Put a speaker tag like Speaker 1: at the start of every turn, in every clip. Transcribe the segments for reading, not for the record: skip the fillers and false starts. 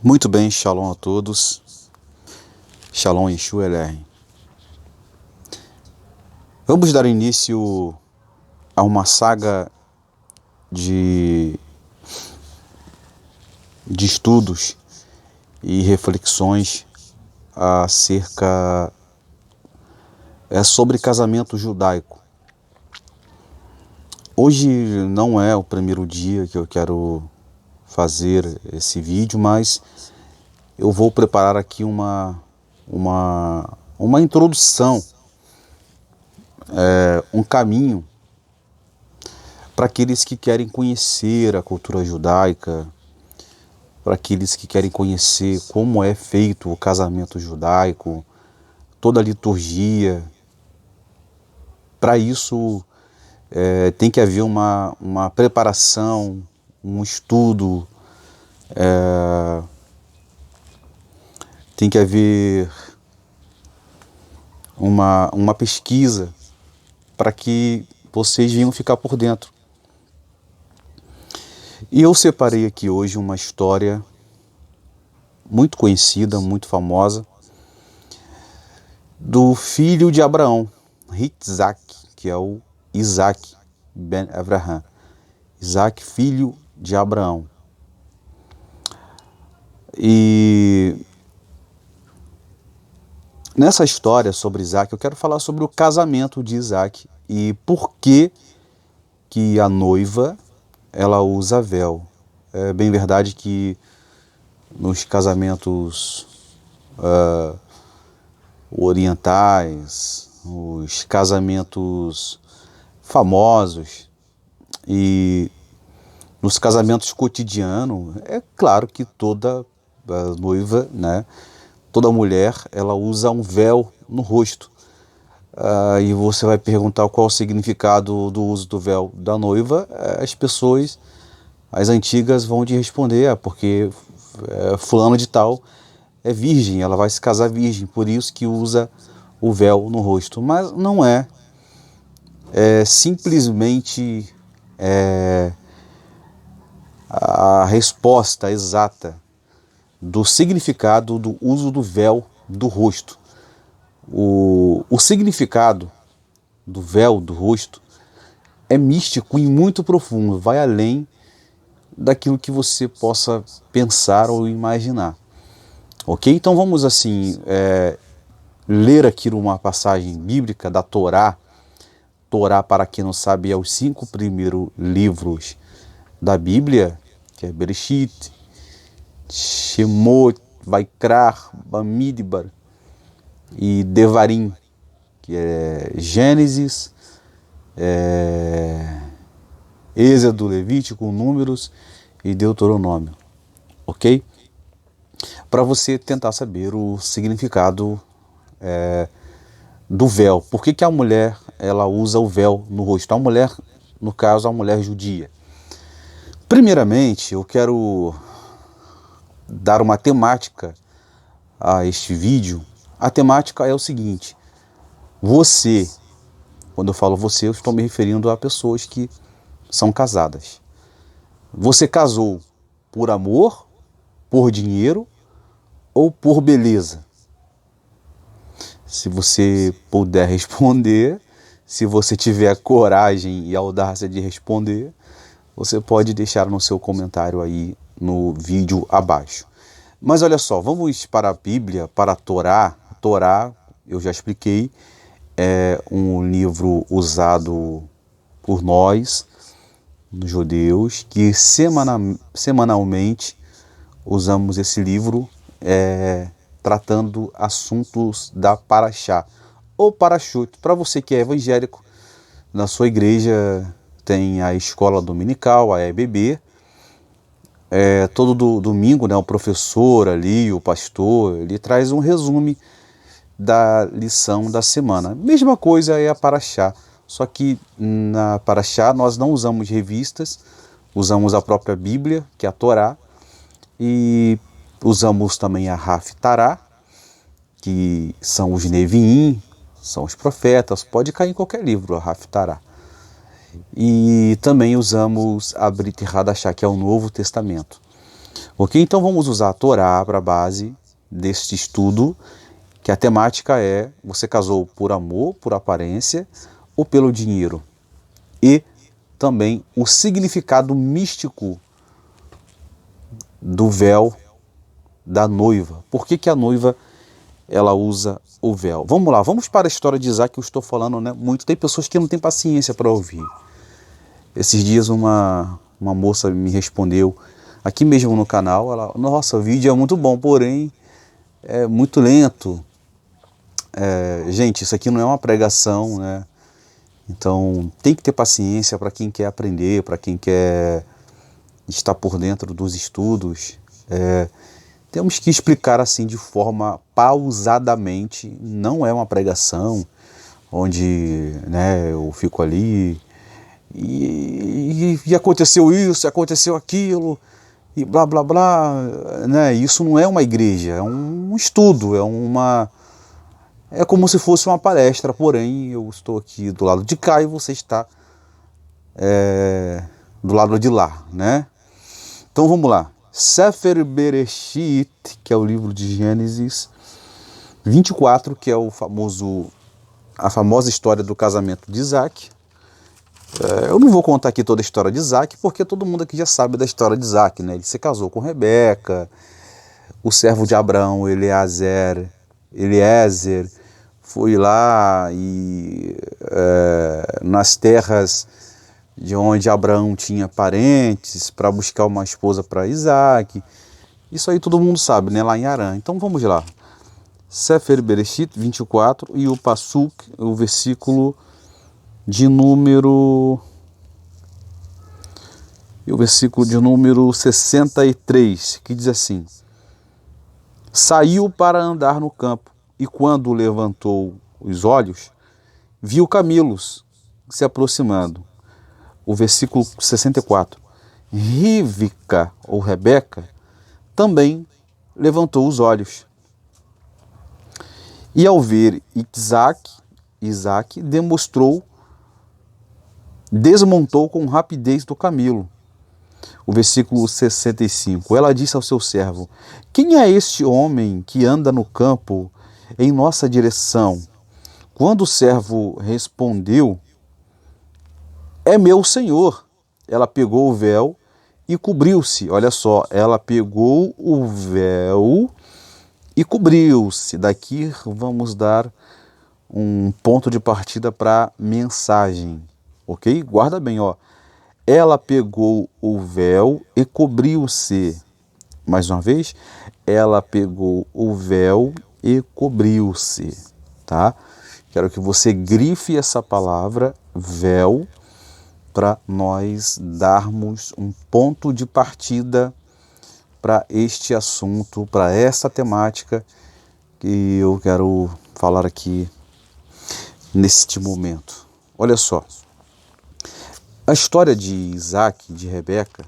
Speaker 1: Muito bem, shalom a todos. Shalom Yeshua LR. Vamos dar início a uma saga de estudos e reflexões acerca sobre casamento judaico. Hoje não é o primeiro dia que eu quero fazer esse vídeo, mas eu vou preparar aqui uma introdução, um caminho para aqueles que querem conhecer a cultura judaica, para aqueles que querem conhecer como é feito o casamento judaico, toda a liturgia. Para isso tem que haver uma preparação, um estudo, tem que haver uma pesquisa para que vocês venham ficar por dentro. E eu separei aqui hoje uma história muito conhecida, muito famosa, do filho de Abraão, Yitzhak, que é o Isaac ben Abraham. Isaac, filho de Abraão. E nessa história sobre Isaac, eu quero falar sobre o casamento de Isaac e por que a noiva ela usa véu. É bem verdade que nos casamentos orientais, os casamentos famosos e nos casamentos cotidianos, é claro que toda noiva, né, toda mulher, ela usa um véu no rosto. E você vai perguntar qual o significado do uso do véu da noiva. As pessoas, as antigas, vão te responder, porque fulano de tal é virgem, ela vai se casar virgem, por isso que usa o véu no rosto. Mas não é simplesmente a resposta exata do significado do uso do véu do rosto. O significado do véu do rosto é místico e muito profundo, vai além daquilo que você possa pensar ou imaginar. Ok? Então vamos assim ler aqui uma passagem bíblica da Torá. Torá, para quem não sabe, é os 5 primeiros livros da Bíblia, que é Bereshit, Shemot, Vaikra, Bamidbar e Devarim, que é Gênesis, Êxodo, Levítico, Números e Deuteronômio, ok? Para você tentar saber o significado do véu. Por que a mulher ela usa o véu no rosto? A mulher, no caso, a mulher judia. Primeiramente, eu quero dar uma temática a este vídeo. A temática é o seguinte: você, quando eu falo você, eu estou me referindo a pessoas que são casadas. Você casou por amor, por dinheiro ou por beleza? Se você puder responder, se você tiver coragem e audácia de responder, você pode deixar no seu comentário aí no vídeo abaixo. Mas olha só, vamos para a Bíblia, para a Torá. A Torá, eu já expliquei, é um livro usado por nós, judeus, que semanalmente usamos esse livro tratando assuntos da Paraxá ou Parashut. Para você que é evangélico, na sua igreja tem a escola dominical, a EBB. Todo domingo, né, o professor ali, o pastor, ele traz um resumo da lição da semana. Mesma coisa é a Paraxá, só que na Paraxá nós não usamos revistas, usamos a própria Bíblia, que é a Torá, e usamos também a Haftará, que são os Neviim, são os profetas, pode cair em qualquer livro a Haftará. E também usamos a Brit Hadashá, que é o Novo Testamento. Ok? Então vamos usar a Torá para base deste estudo, que a temática é: você casou por amor, por aparência ou pelo dinheiro? E também o significado místico do véu da noiva. Por que que a noiva ela usa o véu? Vamos lá, vamos para a história de Isaac, que eu estou falando, né, muito. Tem pessoas que não têm paciência para ouvir. Esses dias uma moça me respondeu aqui mesmo no canal, ela: nossa, o vídeo é muito bom, porém é muito lento. Gente, isso aqui não é uma pregação, né? Então tem que ter paciência para quem quer aprender, para quem quer estar por dentro dos estudos. Temos que explicar assim de forma pausadamente, não é uma pregação onde, né, eu fico ali e aconteceu isso, aconteceu aquilo e blá blá blá, né? Isso não é uma igreja, é um estudo, é como se fosse uma palestra, porém eu estou aqui do lado de cá e você está do lado de lá, né? Então vamos lá. Sefer Bereshit, que é o livro de Gênesis 24, que é a famosa história do casamento de Isaac. Eu não vou contar aqui toda a história de Isaac, porque todo mundo aqui já sabe da história de Isaac, né? Ele se casou com Rebeca, o servo de Abraão, Eliezer, foi lá e nas terras de onde Abraão tinha parentes para buscar uma esposa para Isaac. Isso aí todo mundo sabe, né? Lá em Harã. Então vamos lá. Sefer Bereshit 24 e o Pasuk, o versículo de número 63, que diz assim: saiu para andar no campo, e quando levantou os olhos, viu camelos se aproximando. O versículo 64. Rivca, ou Rebeca, também levantou os olhos. E ao ver Isaac desmontou com rapidez do camelo. O versículo 65. Ela disse ao seu servo: quem é este homem que anda no campo em nossa direção? Quando o servo respondeu: é meu senhor. Ela pegou o véu e cobriu-se. Olha só, ela pegou o véu e cobriu-se. Daqui vamos dar um ponto de partida para a mensagem, ok? Guarda bem, ó. Ela pegou o véu e cobriu-se. Mais uma vez, ela pegou o véu e cobriu-se, tá? Quero que você grife essa palavra, véu, para nós darmos um ponto de partida para este assunto, para essa temática que eu quero falar aqui neste momento. Olha só, a história de Isaac e de Rebeca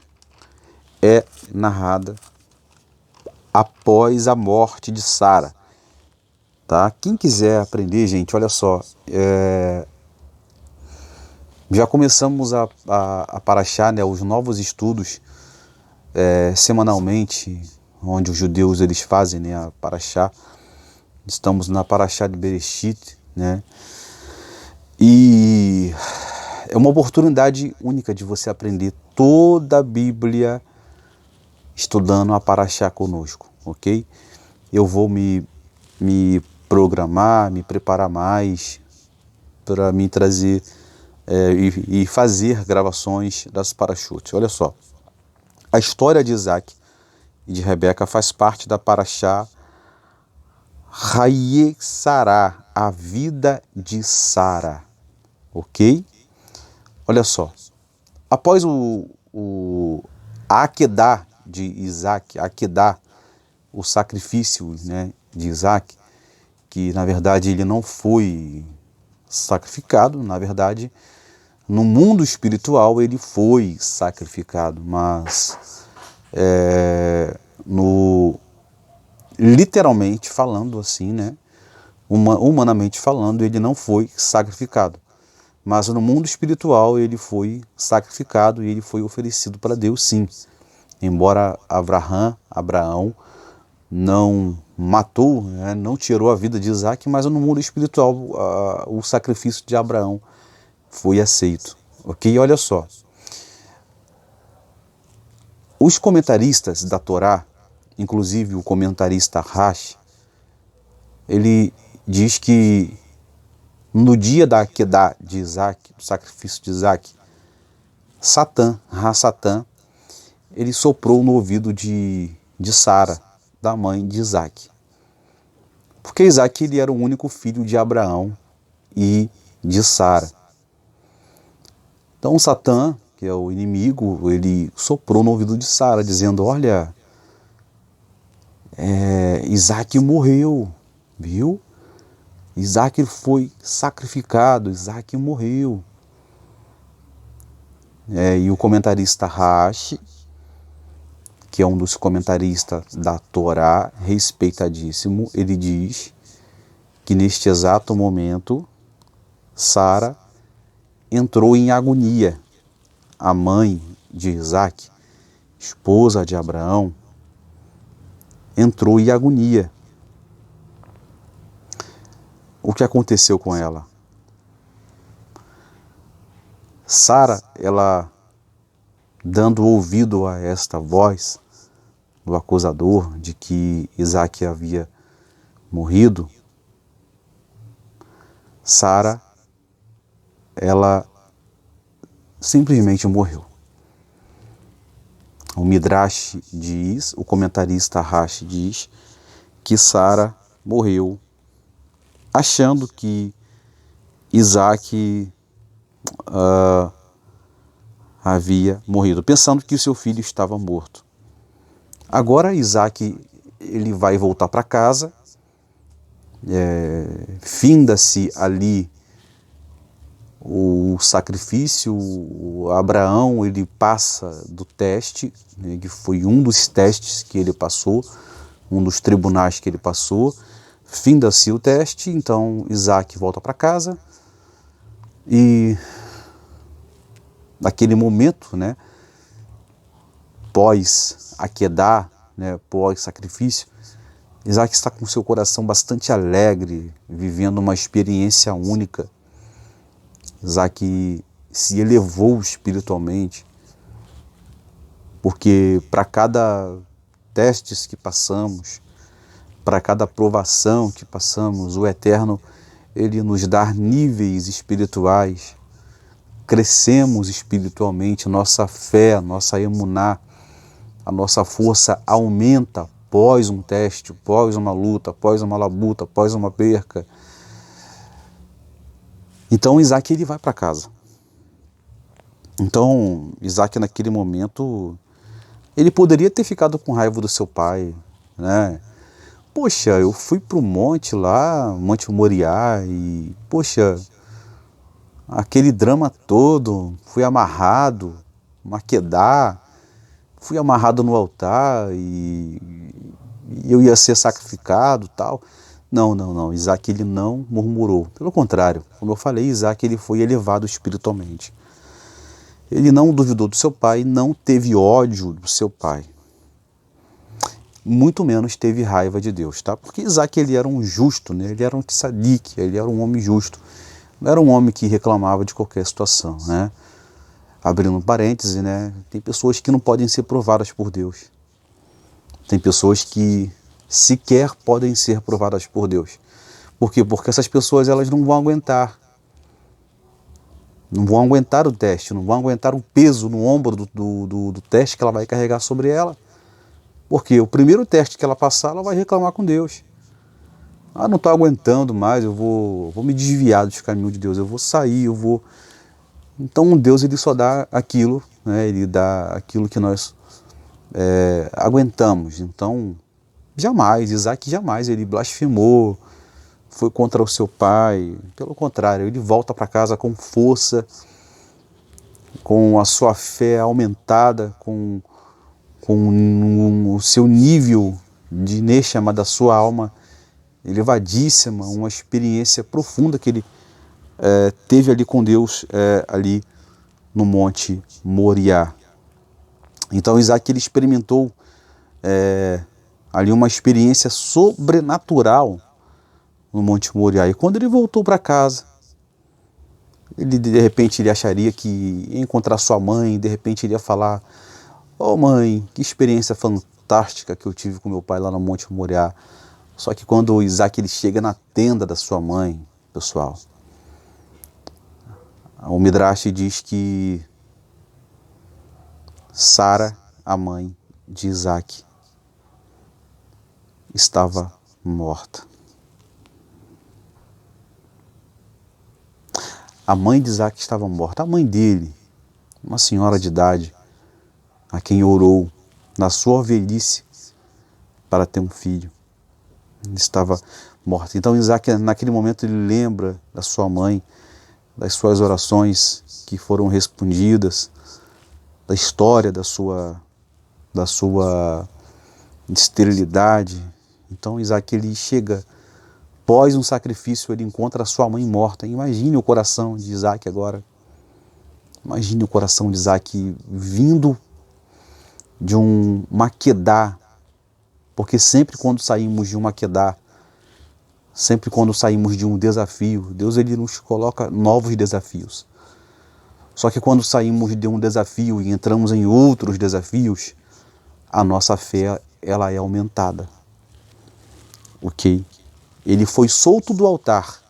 Speaker 1: é narrada após a morte de Sara, tá? Quem quiser aprender, gente, olha só, já começamos a paraxá, né, os novos estudos semanalmente, onde os judeus eles fazem, né, a paraxá. Estamos na paraxá de Bereshit, né? E é uma oportunidade única de você aprender toda a Bíblia estudando a paraxá conosco, ok? Eu vou me programar, me preparar mais para me trazer e fazer gravações das parachutes. Olha só, a história de Isaac e de Rebeca faz parte da paraxá Hayê Sará, a vida de Sara, ok? Olha só, após a Akedá de Isaac, Akedá, o sacrifício, né, de Isaac, que na verdade ele não foi sacrificado, na verdade, no mundo espiritual ele foi sacrificado, mas literalmente falando assim, né, humanamente falando, ele não foi sacrificado. Mas no mundo espiritual ele foi sacrificado e ele foi oferecido para Deus, sim. embora Abraão não matou, né, não tirou a vida de Isaac, mas no mundo espiritual o sacrifício de Abraão foi aceito. Ok? Olha só. Os comentaristas da Torá, inclusive o comentarista Rashi, ele diz que no dia da Akedah de Isaac, do sacrifício de Isaac, Satã, ele soprou no ouvido de Sara, da mãe de Isaac. Porque Isaac ele era o único filho de Abraão e de Sara. Então Satã, que é o inimigo, ele soprou no ouvido de Sara, dizendo, olha, Isaac morreu, viu? Isaac foi sacrificado, Isaac morreu. E o comentarista Rashi, que é um dos comentaristas da Torá, respeitadíssimo, ele diz que neste exato momento, Sara entrou em agonia. A mãe de Isaac, esposa de Abraão, entrou em agonia. O que aconteceu com ela? Sara, ela dando ouvido a esta voz do acusador de que Isaac havia morrido, Sara, ela simplesmente morreu. O Midrash diz, o comentarista Rashi diz, que Sara morreu achando que Isaac havia morrido, pensando que o seu filho estava morto. Agora Isaac ele vai voltar para casa, finda-se ali o sacrifício. Abraão ele passa do teste, né, que foi um dos testes que ele passou, um dos tribunais que ele passou. Finda-se o teste, então Isaac volta para casa e naquele momento, né, pós Akedah, né, pós sacrifício, Isaac está com seu coração bastante alegre, vivendo uma experiência única. Isaac se elevou espiritualmente, porque para cada testes que passamos, para cada provação que passamos, o Eterno, ele nos dá níveis espirituais, crescemos espiritualmente, nossa fé, nossa emuná, a nossa força aumenta após um teste, após uma luta, após uma labuta, após uma perca. Então Isaac ele vai para casa. Então Isaac naquele momento, ele poderia ter ficado com raiva do seu pai, né? Poxa, eu fui para o monte lá, Monte Moriá, e poxa, aquele drama todo, fui amarrado, Maquedá, fui amarrado no altar e eu ia ser sacrificado, tal. Não, Isaac ele não murmurou, pelo contrário, como eu falei, Isaac ele foi elevado espiritualmente. Ele não duvidou do seu pai, não teve ódio do seu pai, muito menos teve raiva de Deus, tá? Porque Isaac ele era um justo, né? Ele era um tzadik, ele era um homem justo, não era um homem que reclamava de qualquer situação, né? Abrindo um parêntese, né? Tem pessoas que não podem ser provadas por Deus. Tem pessoas que sequer podem ser provadas por Deus. Por quê? Porque essas pessoas elas não vão aguentar. Não vão aguentar o teste, não vão aguentar o peso no ombro do teste que ela vai carregar sobre ela. Porque o primeiro teste que ela passar, ela vai reclamar com Deus. Ah, não estou aguentando mais, eu vou me desviar dos caminhos de Deus, eu vou sair, eu vou... Então Deus ele só dá aquilo, né? Ele dá aquilo que nós aguentamos. Então, Isaac jamais, ele blasfemou, foi contra o seu pai. Pelo contrário, ele volta para casa com força, com a sua fé aumentada, com o seu nível de neshama da sua alma elevadíssima, uma experiência profunda que ele teve ali com Deus, ali no Monte Moriá. Então Isaac ele experimentou ali uma experiência sobrenatural no Monte Moriá. E quando ele voltou para casa, ele de repente ele acharia que ia encontrar sua mãe, de repente ele ia falar: "Oh mãe, que experiência fantástica que eu tive com meu pai lá no Monte Moriá". Só que quando o Isaac ele chega na tenda da sua mãe, pessoal, o Midrash diz que Sara, a mãe de Isaac, estava morta. A mãe de Isaac estava morta. A mãe dele, uma senhora de idade, a quem orou na sua velhice para ter um filho, estava morta. Então Isaac, naquele momento, ele lembra da sua mãe, das suas orações que foram respondidas, da história da sua esterilidade. Então Isaac ele chega, após um sacrifício, ele encontra a sua mãe morta. Imagine o coração de Isaac agora. Imagine o coração de Isaac vindo de um Maquedá, porque sempre quando saímos de um Maquedá, sempre quando saímos de um desafio, Deus ele nos coloca novos desafios. Só que quando saímos de um desafio e entramos em outros desafios, a nossa fé ela é aumentada. Ok? Ele foi solto do altar.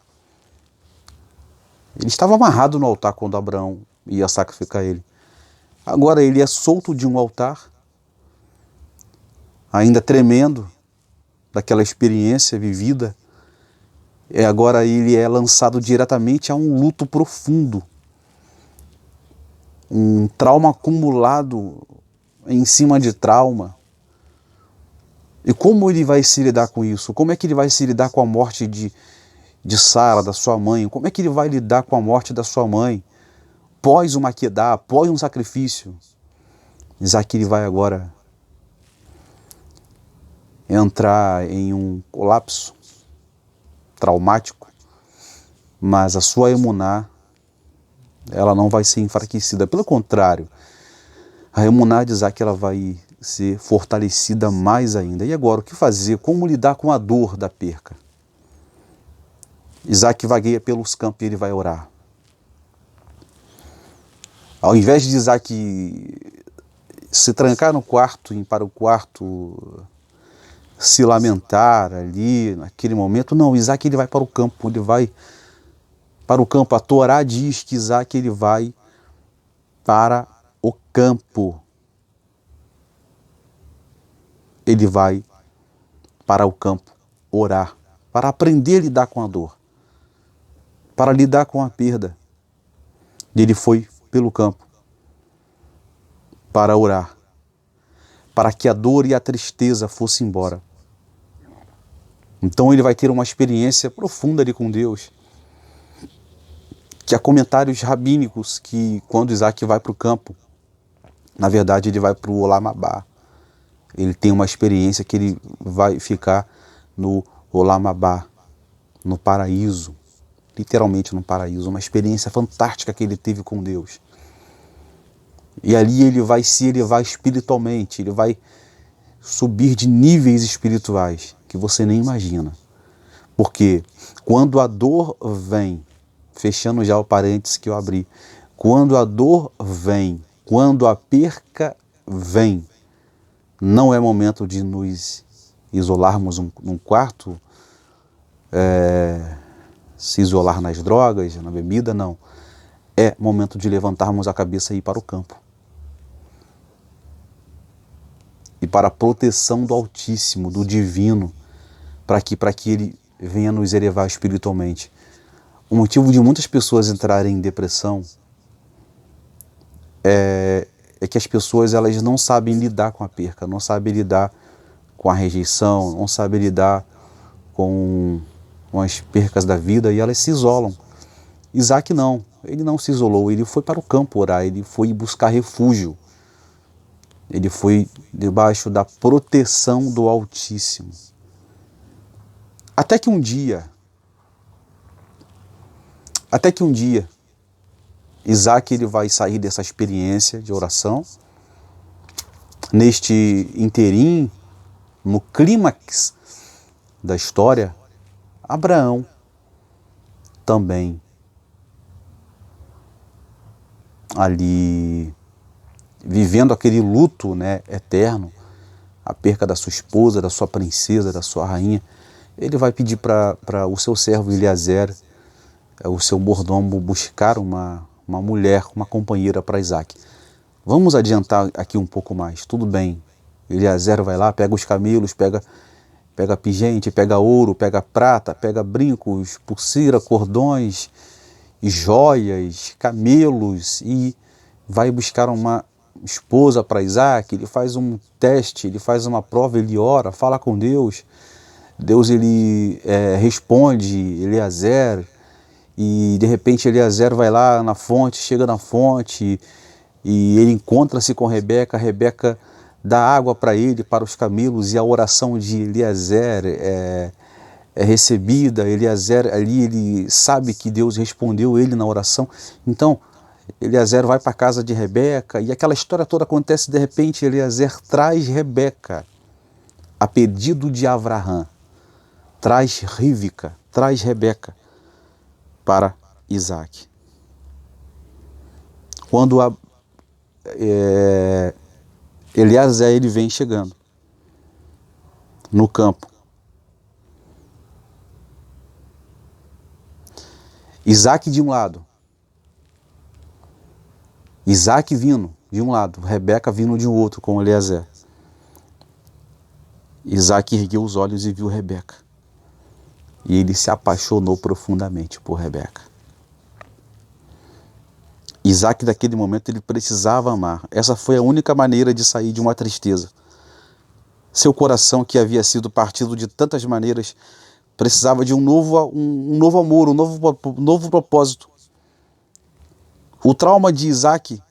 Speaker 1: Ele estava amarrado no altar quando Abraão ia sacrificar ele. Agora ele é solto de um altar, ainda tremendo daquela experiência vivida. Agora ele é lançado diretamente a um luto profundo. Um trauma acumulado em cima de trauma. E como ele vai se lidar com isso? Como é que ele vai se lidar com a morte de Sara, da sua mãe? Como é que ele vai lidar com a morte da sua mãe? Pós uma Maquedá, pós um sacrifício. Isaac ele vai agora entrar em um colapso traumático, mas a sua emuná, ela não vai ser enfraquecida. Pelo contrário, a emuná de Isaac ela vai ser fortalecida mais ainda. E agora, o que fazer? Como lidar com a dor da perca? Isaac vagueia pelos campos e ele vai orar. Ao invés de Isaac se trancar no quarto, ir para o quarto, se lamentar ali, naquele momento, não, Isaac ele vai para o campo, ele vai para o campo. A Torá diz que Isaac ele vai para o campo. Ele vai para o campo orar, para aprender a lidar com a dor, para lidar com a perda. Ele foi pelo campo para orar, para que a dor e a tristeza fossem embora. Então ele vai ter uma experiência profunda ali com Deus, que há comentários rabínicos que quando Isaac vai para o campo, na verdade ele vai para o Olam Abá. Ele tem uma experiência que ele vai ficar no Olam Abá, no paraíso, literalmente no paraíso, uma experiência fantástica que ele teve com Deus. E ali ele vai se elevar espiritualmente, ele vai subir de níveis espirituais que você nem imagina. Porque quando a dor vem, fechando já o parênteses que eu abri, quando a dor vem, quando a perca vem, não é momento de nos isolarmos num quarto, se isolar nas drogas, na bebida, não. É momento de levantarmos a cabeça e ir para o campo. E para a proteção do Altíssimo, do Divino, para que Ele venha nos elevar espiritualmente. O motivo de muitas pessoas entrarem em depressão é que as pessoas elas não sabem lidar com a perca, não sabem lidar com a rejeição, não sabem lidar com as percas da vida e elas se isolam. Isaac não, ele não se isolou, ele foi para o campo orar, ele foi buscar refúgio. Ele foi debaixo da proteção do Altíssimo. Até que um dia, Isaac ele vai sair dessa experiência de oração Neste interim, no clímax da história, Abraão também ali vivendo aquele luto, né, eterno, a perca da sua esposa, da sua princesa, da sua rainha, ele vai pedir para o seu servo Eliezer, o seu mordomo, buscar uma mulher, uma companheira para Isaac. Vamos adiantar aqui um pouco mais, tudo bem. Eliezer vai lá, pega os camelos, pega pingente, pega ouro, pega prata, pega brincos, pulseira, cordões, joias, camelos e vai buscar uma esposa para Isaac. Ele faz um teste, ele faz uma prova, ele ora, fala com Deus. Deus ele responde Eliezer e de repente Eliezer vai lá na fonte, chega na fonte e ele encontra-se com Rebeca. Rebeca dá água para ele, para os camelos, e a oração de Eliezer é recebida. Eliezer ali, ele sabe que Deus respondeu ele na oração. Então Eliezer vai para a casa de Rebeca e aquela história toda acontece. De repente Eliezer traz Rebeca a pedido de Abraão, traz Rívca, traz Rebeca para Isaac. Quando Eliezer ele vem chegando no campo, Isaac de um lado, Isaac vindo de um lado, Rebeca vindo de um outro com Eliezer. Isaac ergueu os olhos e viu Rebeca. E ele se apaixonou profundamente por Rebeca. Isaac, naquele momento, ele precisava amar. Essa foi a única maneira de sair de uma tristeza. Seu coração, que havia sido partido de tantas maneiras, precisava de um novo amor, um novo propósito. O trauma de Isaac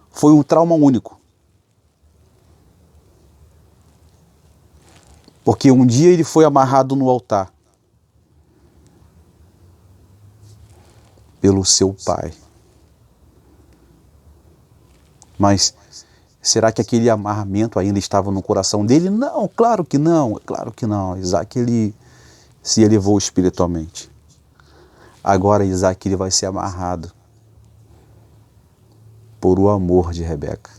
Speaker 1: foi um trauma único. Porque um dia ele foi amarrado no altar pelo seu pai. Mas será que aquele amarramento ainda estava no coração dele? Não, claro que não, claro que não. Isaac ele se elevou espiritualmente. Agora Isaac ele vai ser amarrado por o amor de Rebeca.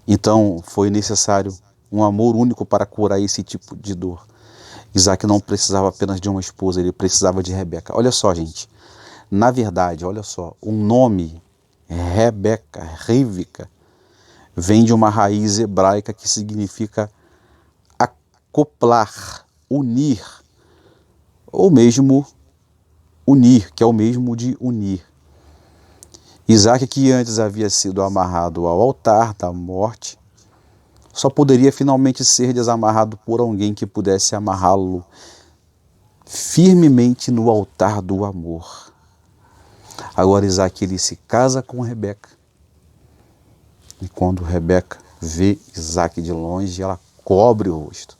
Speaker 1: Então foi necessário um amor único para curar esse tipo de dor. Isaac não precisava apenas de uma esposa, ele precisava de Rebeca. Olha só, gente, na verdade, olha só, o nome Rebeca, Rívca, vem de uma raiz hebraica que significa acoplar, unir, ou mesmo unir, que é o mesmo de unir. Isaac, que antes havia sido amarrado ao altar da morte, só poderia finalmente ser desamarrado por alguém que pudesse amarrá-lo firmemente no altar do amor. Agora Isaac ele se casa com Rebeca. E quando Rebeca vê Isaac de longe, ela cobre o rosto.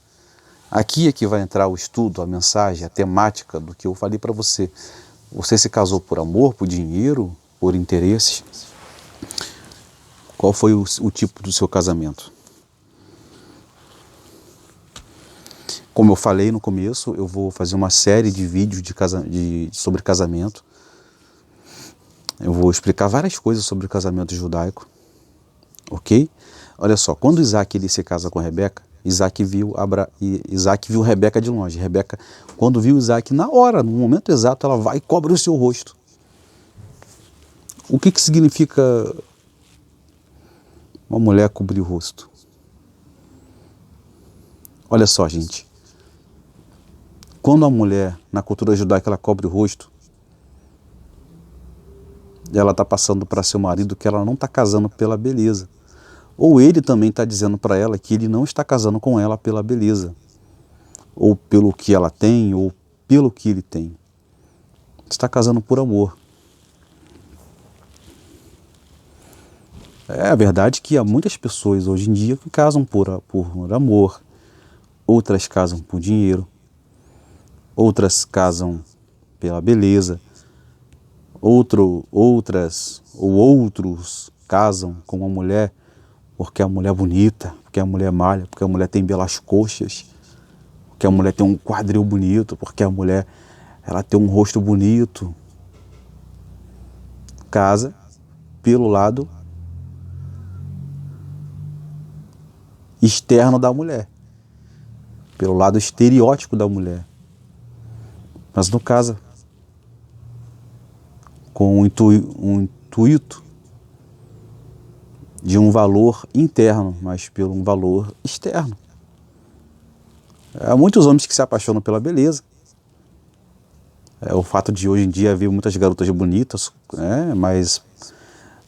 Speaker 1: Aqui é que vai entrar o estudo, a mensagem, a temática do que eu falei para você. Você se casou por amor, por dinheiro, por interesses? Qual foi o tipo do seu casamento? Como eu falei no começo, eu vou fazer uma série de vídeos sobre casamento. Eu vou explicar várias coisas sobre o casamento judaico, ok? Olha só, quando Isaac ele se casa com Rebeca, Isaac viu Rebeca de longe. Rebeca, quando viu Isaac, na hora, no momento exato, ela vai e cobre o seu rosto. O que significa uma mulher cobrir o rosto? Olha só, gente. Quando a mulher, na cultura judaica, ela cobre o rosto, ela está passando para seu marido que ela não está casando pela beleza. Ou ele também está dizendo para ela que ele não está casando com ela pela beleza. Ou pelo que ela tem, ou pelo que ele tem. Está casando por amor. É a verdade que há muitas pessoas hoje em dia que casam por amor. Outras casam por dinheiro. Outras casam pela beleza. outras ou outros casam com uma mulher porque a mulher é bonita, porque a mulher malha, porque a mulher tem belas coxas, porque a mulher tem um quadril bonito, porque a mulher ela tem um rosto bonito. Casa pelo lado externo da mulher, pelo lado estereótipo da mulher, mas não casa com um intuito de um valor interno, mas pelo um valor externo. Há muitos homens que se apaixonam pela beleza. O fato de hoje em dia haver muitas garotas bonitas, mas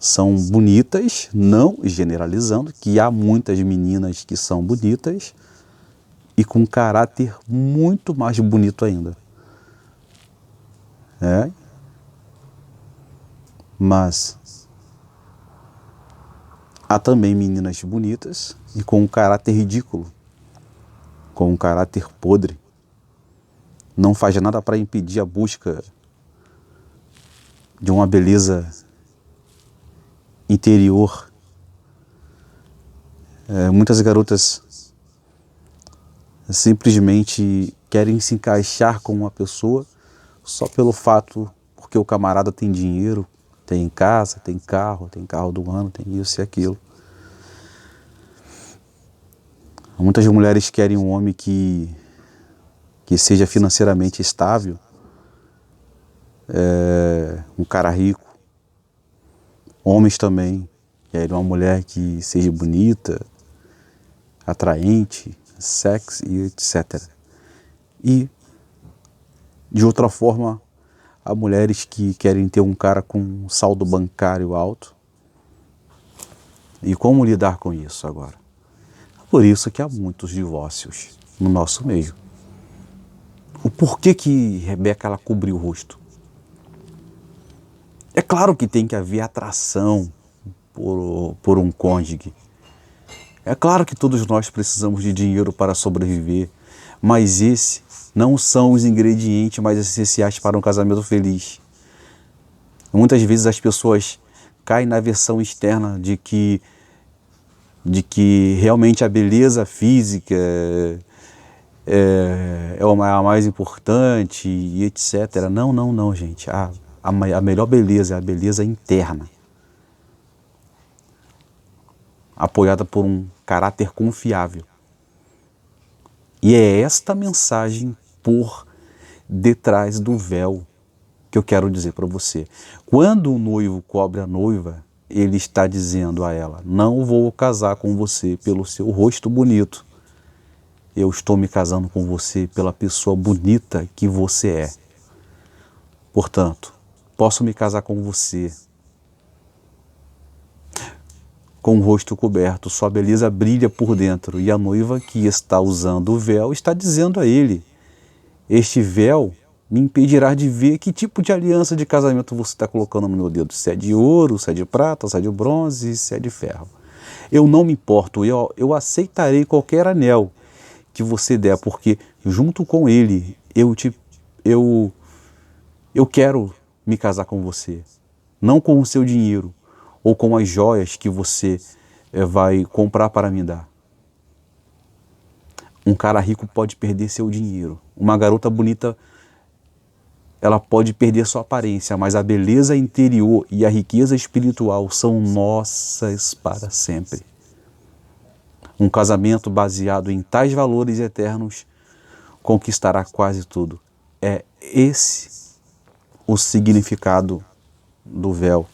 Speaker 1: são bonitas, não generalizando, que há muitas meninas que são bonitas e com caráter muito mais bonito ainda. Mas há também meninas bonitas e com um caráter ridículo, com um caráter podre. Não faz nada para impedir a busca de uma beleza interior. Muitas garotas simplesmente querem se encaixar com uma pessoa só pelo fato, porque o camarada tem dinheiro, tem casa, tem carro do ano, tem isso e aquilo. Muitas mulheres querem um homem que seja financeiramente estável, um cara rico. Homens também querem uma mulher que seja bonita, atraente, sexy, etc. E, de outra forma, há mulheres que querem ter um cara com um saldo bancário alto. E como lidar com isso agora? Por isso que há muitos divórcios no nosso meio. O porquê que Rebeca ela cobriu o rosto? É claro que tem que haver atração por um cônjuge. É claro que todos nós precisamos de dinheiro para sobreviver, mas esses não são os ingredientes mais essenciais para um casamento feliz. Muitas vezes as pessoas caem na versão externa de que realmente a beleza física é a mais importante e etc. Não, gente. A melhor beleza é a beleza interna, apoiada por um caráter confiável. E é esta mensagem por detrás do véu que eu quero dizer para você. Quando o noivo cobre a noiva, ele está dizendo a ela: não vou casar com você pelo seu rosto bonito. Eu estou me casando com você pela pessoa bonita que você é. Portanto, posso me casar com você com o rosto coberto, sua beleza brilha por dentro. E a noiva que está usando o véu está dizendo a ele: este véu me impedirá de ver que tipo de aliança de casamento você está colocando no meu dedo. Se é de ouro, se é de prata, se é de bronze, se é de ferro. Eu não me importo, eu aceitarei qualquer anel que você der, porque junto com ele eu quero me casar com você. Não com o seu dinheiro ou com as joias que você vai comprar para me dar. Um cara rico pode perder seu dinheiro. Uma garota bonita, ela pode perder sua aparência, mas a beleza interior e a riqueza espiritual são nossas para sempre. Um casamento baseado em tais valores eternos conquistará quase tudo. É esse o significado do véu,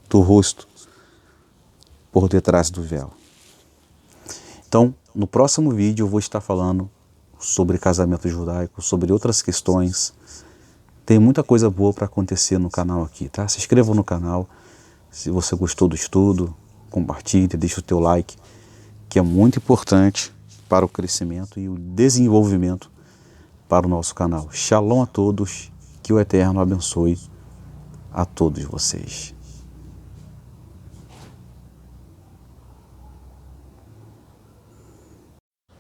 Speaker 1: do rosto por detrás do véu. Então, no próximo vídeo eu vou estar falando sobre casamento judaico, sobre outras questões. Tem muita coisa boa para acontecer no canal aqui, tá? Se inscreva no canal, se você gostou do estudo, compartilhe, deixa o teu like, que é muito importante para o crescimento e o desenvolvimento para o nosso canal. Shalom a todos, que o Eterno abençoe a todos vocês.